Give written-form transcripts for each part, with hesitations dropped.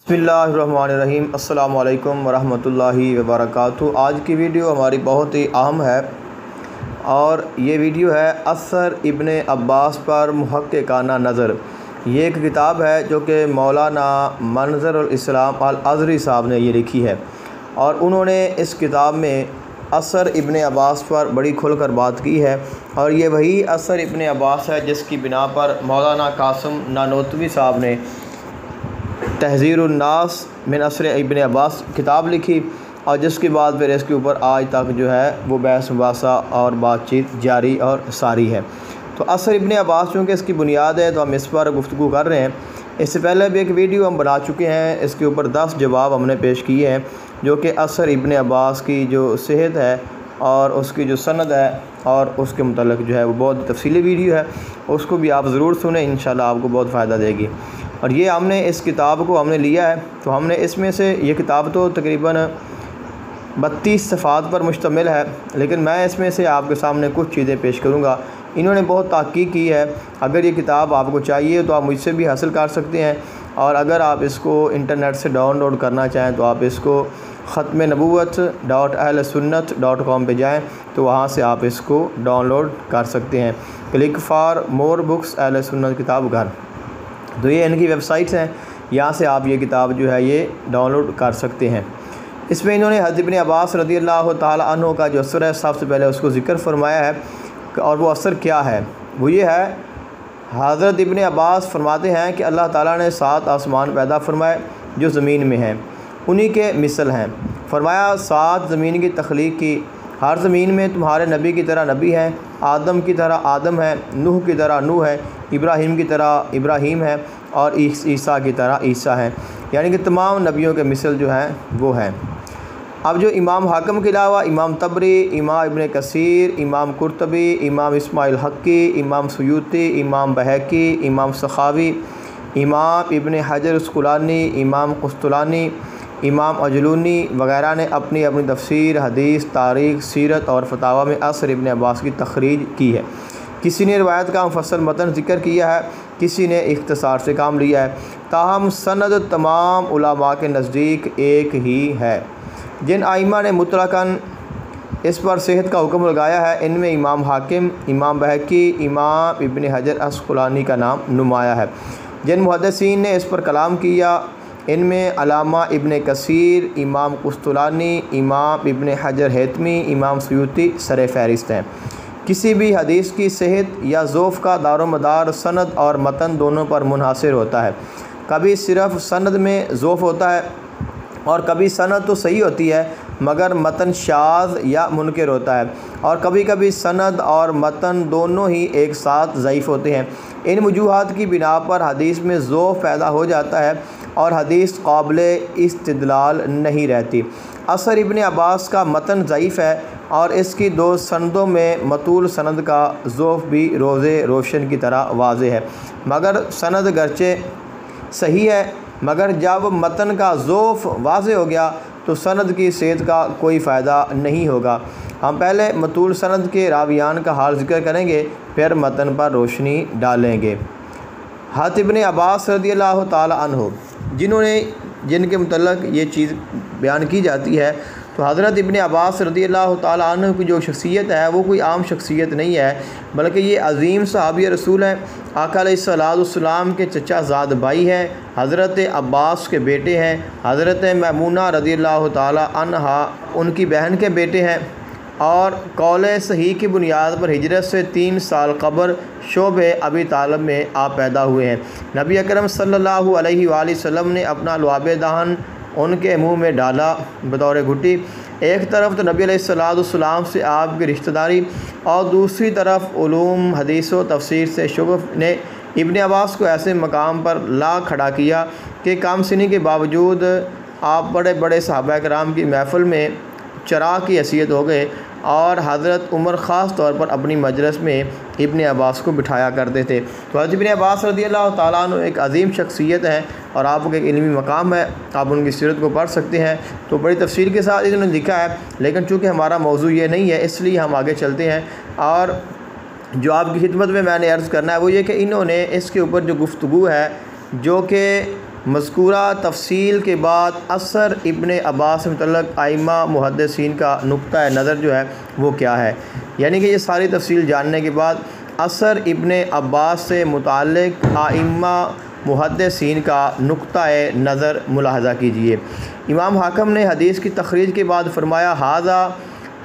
बिस्मिल्लाहिर्रहमानिर्रहीम। अस्सलामु अलैकुम वरहमतुल्लाहि वबरकातुहू। आज की वीडियो हमारी बहुत ही अहम है और ये वीडियो है असर इब्ने अब्बास पर मुहक्किकाना नज़र। ये एक किताब है जो कि मौलाना मंज़रुल इस्लाम अल अज़हरी साहब ने ये लिखी है और उन्होंने इस किताब में असर इब्ने अब्बास पर बड़ी खुलकर बात की है। और ये वही असर इब्ने अब्बास है जिसकी बिना पर मौलाना कासिम नानोतवी साहब ने तहज़ीरुन नास मिन असर इब्ने अब्बास किताब लिखी और जिसके बाद फिर इसके ऊपर आज तक जो है वो बहस मुबासा और बातचीत जारी और सारी है। तो असर इब्ने अब्बास चूँकि इसकी बुनियाद है तो हम इस पर गुफ्तगू कर रहे हैं। इससे पहले भी एक वीडियो हम बना चुके हैं, इसके ऊपर 10 जवाब हमने पेश किए हैं जो कि असर इब्ने अब्बास की जो सेहत है और उसकी जो सनद है और उसके मुतल्लिक़ जो है वो बहुत तफसीली वीडियो है, उसको भी आप ज़रूर सुनें, इंशाल्लाह आपको बहुत फ़ायदा देगी। और ये हमने इस किताब को हमने लिया है तो हमने इसमें से ये किताब तो तकरीबन 32 सफ़ात पर मुश्तमिल है, लेकिन मैं इसमें से आपके सामने कुछ चीज़ें पेश करूँगा। इन्होंने बहुत तहक़ीक़ की है। अगर ये किताब आपको चाहिए तो आप मुझसे भी हासिल कर सकते हैं और अगर आप इसको इंटरनेट से डाउनलोड करना चाहें तो आप इसको ख़त्म-ए-नबूवत.ahl-सुन्नत.com पे जाएँ तो वहाँ से आप इसको डाउनलोड कर सकते हैं। क्लिक फॉर मोर बुक्स अहले सुन्नत किताब घर, तो ये इनकी वेबसाइट्स हैं, यहाँ से आप ये किताब जो है ये डाउनलोड कर सकते हैं। इसमें इन्होंने हज़रत इब्ने अब्बास रज़ियल्लाहु ताला अन्हु का जो असर है सबसे पहले उसको ज़िक्र फरमाया है और वो असर क्या है, वो ये है। हज़रत इब्ने अब्बास फरमाते हैं कि अल्लाह ताला ने 7 आसमान पैदा फरमाए जो ज़मीन में हैं, उन्हीं के मिसल हैं। फरमाया 7 ज़मीन की तख्लीक़ की, हर ज़मीन में तुम्हारे नबी की तरह नबी हैं, आदम की तरह आदम है, नूह की तरह नूह है, इब्राहीम की तरह इब्राहीम है और ईसा की तरह ईसा है, यानी कि तमाम नबियों के मिसल जो हैं वो हैं। अब जो इमाम हाकिम के अलावा इमाम तबरी, इमाम इब्ने कसीर, इमाम कुर्तबी, इमाम इस्माइल हक्की, इमाम सुयूती, इमाम बहकी, इमाम सखावी, इमाम इब्ने हजर अस्क़लानी, इमाम कुस्तलानी, इमाम अजलूनी वग़ैरह ने अपनी अपनी तफसीर, हदीस, तारीख़, सीरत और फतावा में असर इब्ने अब्बास की तखरीज की है। किसी ने रिवायत का मुफस्सल मतन ज़िक्र किया है, किसी ने इख्तिसार से काम लिया है, ताहम सनद तमाम उलमा के नज़दीक एक ही है। जिन आइमा ने मुतलकन इस पर सेहत का हुक्म लगाया है इनमें इमाम हाकिम, इमाम बहकी, इमाम इब्ने हजर अस्क़लानी का नाम नुमाया है। जिन मुहद्दिसीन ने इस पर कलाम किया इनमें अलामा इब्ने कसीर, इमाम कुस्तलानी, इमाम इब्ने हजर हैतमी, इमाम सुयूती सर फ़हरिस्त हैं। किसी भी हदीस की सेहत या ज़ोफ़ का दारोमदार सनद और मतन दोनों पर मुनहसर होता है। कभी सिर्फ़ सनद में ज़ोफ़ होता है और कभी सनद तो सही होती है मगर मतन शाज़ या मुनकर होता है और कभी कभी सनद और मतन दोनों ही एक साथ ज़ईफ़ होते हैं। इन वजूहात की बिना पर हदीस में ज़ोफ़ पैदा हो जाता है और हदीस काबिले इस्तिदलाल नहीं रहती। असर इब्ने अब्बास का मतन ज़ईफ़ है और इसकी 2 सनदों में मतूल सनद का ज़ोफ़ भी रोज़े रोशन की तरह वाज़े है, मगर सनद गर्चे सही है, मगर जब मतन का ज़ोफ़ वाज़े हो गया तो सनद की सेहत का कोई फ़ायदा नहीं होगा। हम पहले मतूल सनद के रावियान का हाल ज़िक्र करेंगे, फिर मतन पर रोशनी डालेंगे। हज़रत इब्ने अब्बास रज़ियल्लाहु ताला अन्हु जिनके मुतल्लिक़ ये चीज़ बयान की जाती है, तो हज़रत इब्ने अब्बास रज़ियल्लाहु ताला अन्हु की जो शख्सियत है वो कोई आम शख्सियत नहीं है, बल्कि ये अज़ीम सहाबी रसूल हैं। आका अलैहिस्सलाम के चचाज़ाद भाई हैं, हज़रत अब्बास के बेटे हैं, हज़रत मैमूना रज़ियल्लाहु ताला अन्हा उनकी बहन के बेटे हैं और कौले सही की बुनियाद पर हिजरत से 3 साल कब्ल शोबे अबी तालिब में आप पैदा हुए हैं। नबी अकरम सल्लल्लाहु अलैहि वसल्लम ने अपना लुआब दहन उनके मुंह में डाला बतौर घुट्टी। एक तरफ तो नबी अलैहिस्सलाम से आपकी रिश्तेदारी और दूसरी तरफ उलूम हदीस व तफसीर से शुगफ ने इब्ने अब्बास को ऐसे मकाम पर ला खड़ा किया कि कम सिनी के बावजूद आप बड़े बड़े सहाबा कराम की महफ़िल में चराग़ की हैसियत हो गए और हज़रत उमर ख़ास तौर पर अपनी मजलिस में इब्ने अब्बास को बिठाया करते थे। तो हज़रत इब्ने अब्बास रज़ियल्लाहु ताला अन्हु एक अज़ीम शख्सियत है और आपको एक इल्मी मकाम है, आप उनकी सीरत को पढ़ सकते हैं। तो बड़ी तफसील के साथ इन्होंने लिखा है, लेकिन चूँकि हमारा मौजू ये नहीं है इसलिए हम आगे चलते हैं। और जो आपकी खिदमत में मैंने अर्ज़ करना है वो ये कि इन्होंने इसके ऊपर जो गुफ्तगू है जो कि मज़कूरा तफसील के बाद असर इब्ने अब्बास से मुतल्लक़ आइम्मा मुहद्दिसीन का नुक्ता नज़र जो है वो क्या है। यानी कि ये सारी तफसील जानने के बाद असर इब्ने अब्बास से मुतल्लिक़ आइम्मा मुहद्दिसीन का नुक्ता नज़र मुलाहज़ा कीजिए। इमाम हाकिम ने हदीस की तखरीज के बाद फरमाया हाज़ा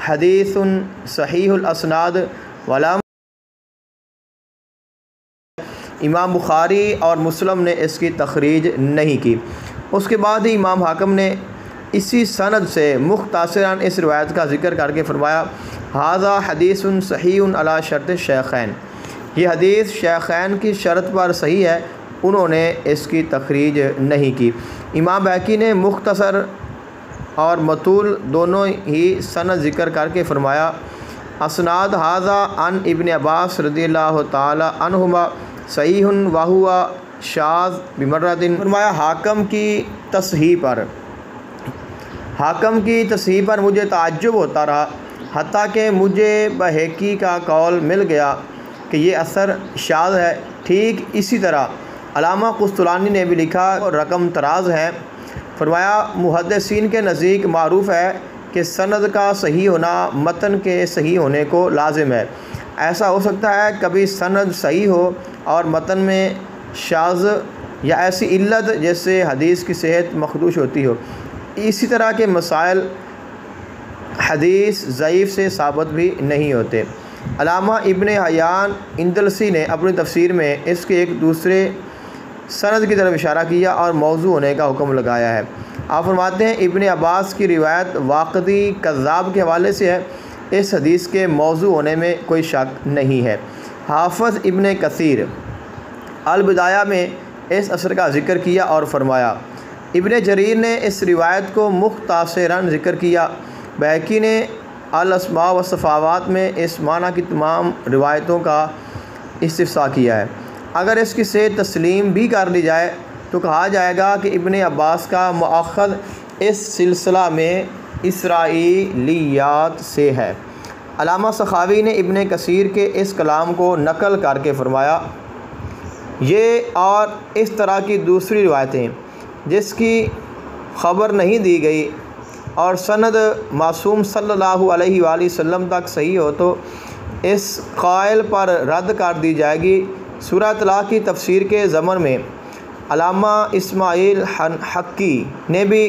हदीसुन सहीहुल असनाद वला। इमाम बुखारी और मुस्लिम ने इसकी तखरीज नहीं की। उसके बाद ही इमाम हाकिम ने इसी सनद से मुख्तसरन इस रिवायत का ज़िक्र करके फरमाया हाज़ा हदीसुन सहीहुन अला शर्त शेखैन। ये हदीस शेखैन की शर्त पर सही है, उन्होंने इसकी तखरीज नहीं की। इमाम बैकी ने मुख्तसर और मतूल दोनों ही सनद ज़िक्र करके फरमाया असनाद हाज़ा अन इब्ने अब्बास रज़ियल्लाहु ताला अन्हुमा सहीहुन वहुवा शाज़ बिमर्रतिन। फरमाया हाकिम की तस्हीह पर मुझे ताज्जुब होता रहा, हत्ता कि मुझे बहकी का कौल मिल गया कि ये असर शाज़ है। ठीक इसी तरह अलामा कुस्तलानी ने भी लिखा और रकम तराज है। फरमाया मुहद्दिसीन के नज़दीक मारूफ़ है कि सनद का सही होना मतन के सही होने को लाजिम है। ऐसा हो सकता है कभी सनद सही हो और मतन में शाज़ या ऐसी इल्लत जैसे हदीस की सेहत मखदूश होती हो। इसी तरह के मसाइल हदीस ज़ईफ़ से साबित भी नहीं होते। अलामा इब्ने हयान इंदलसी ने अपनी तफसीर में इसके एक दूसरे सनद की तरफ इशारा किया और मौजू होने का हुक्म लगाया है। आप फरमाते हैं इब्ने अब्बास की रिवायत वाक़दी कज़्ज़ाब के हवाले से है, इस हदीस के मौजू होने में कोई शक नहीं है। हाफ़िज़ इब्ने कसीर अल बिदाया में इस असर का ज़िक्र किया और फरमाया। इब्ने जरीर ने इस रिवायत को मुख्तसरन ज़िक्र किया। बैकी ने अल अस्मा व सफ़ावात में इस माना की तमाम रिवायतों का इस्तिफ़सा किया है। अगर इसकी से तस्लीम भी कर ली जाए तो कहा जाएगा कि इब्ने अब्बास का मुअख़्ख़ज़ इस सिलसिला में इसराइलियात से है। अलामा सखावी ने इब्ने कसीर के इस कलाम को नकल करके फरमाया ये और इस तरह की दूसरी रिवायतें जिसकी ख़बर नहीं दी गई और सनद मासूम सल्लल्लाहु अलैहि वसल्लम तक सही हो तो इस क़ाइल पर रद्द कर दी जाएगी। सूरह तलाक़ की तफसीर के ज़मन में अलामा इस्माइल हक्की ने भी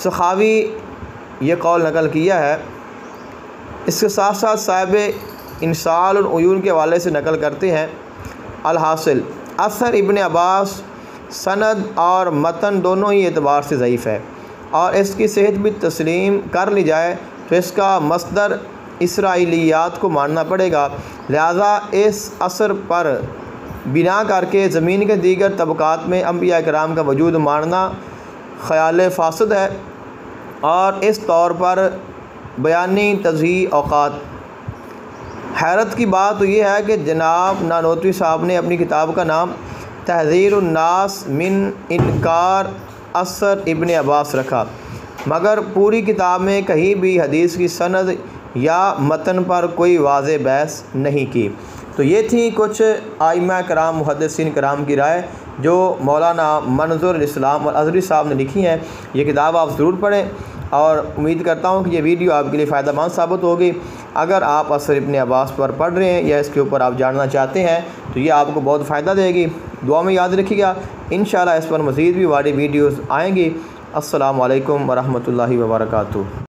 सखावी ये कौल नकल किया है। इसके साथ साथ साहिब इंसाल और उयून के हवाले से नकल करते हैं। अलहासिल असर इब्ने अब्बास सनद और मतन दोनों ही एतबार से ज़ईफ़ है और इसकी सेहत भी तस्लीम कर ली जाए तो इसका मसदर इसराइलियात को मानना पड़ेगा। लिहाजा इस असर पर बिना करके ज़मीन के दीगर तबक़ात में अंबिया कराम का वजूद मानना ख़याल फासद है और इस तौर पर बयानी तज़हीह औक़ात। हैरत की बात तो ये है कि जनाब नानोतवी साहब ने अपनी किताब का नाम तहज़ीरुन नास मिन इनकार असर इब्ने अब्बास रखा, मगर पूरी किताब में कहीं भी हदीस की सनद या मतन पर कोई वाज़ेह बहस नहीं की। तो ये थी कुछ आइम्मा कराम मुहद्दिसीन कराम की राय जो मौलाना मंज़ुरुल इस्लाम और अज़हरी साहब ने लिखी हैं। ये किताब आप ज़रूर पढ़ें और उम्मीद करता हूँ कि ये वीडियो आपके लिए फ़ायदेमंद साबित होगी। अगर आप असर इब्ने अब्बास पर पढ़ रहे हैं या इसके ऊपर आप जानना चाहते हैं तो ये आपको बहुत फ़ायदा देगी। दुआ में याद रखिएगा, इंशाअल्लाह इस पर मज़ीद भी वाली वीडियोज़ आएँगी। अस्सलामु अलैकुम वरहमतुल्लाहि वबरकातुहू।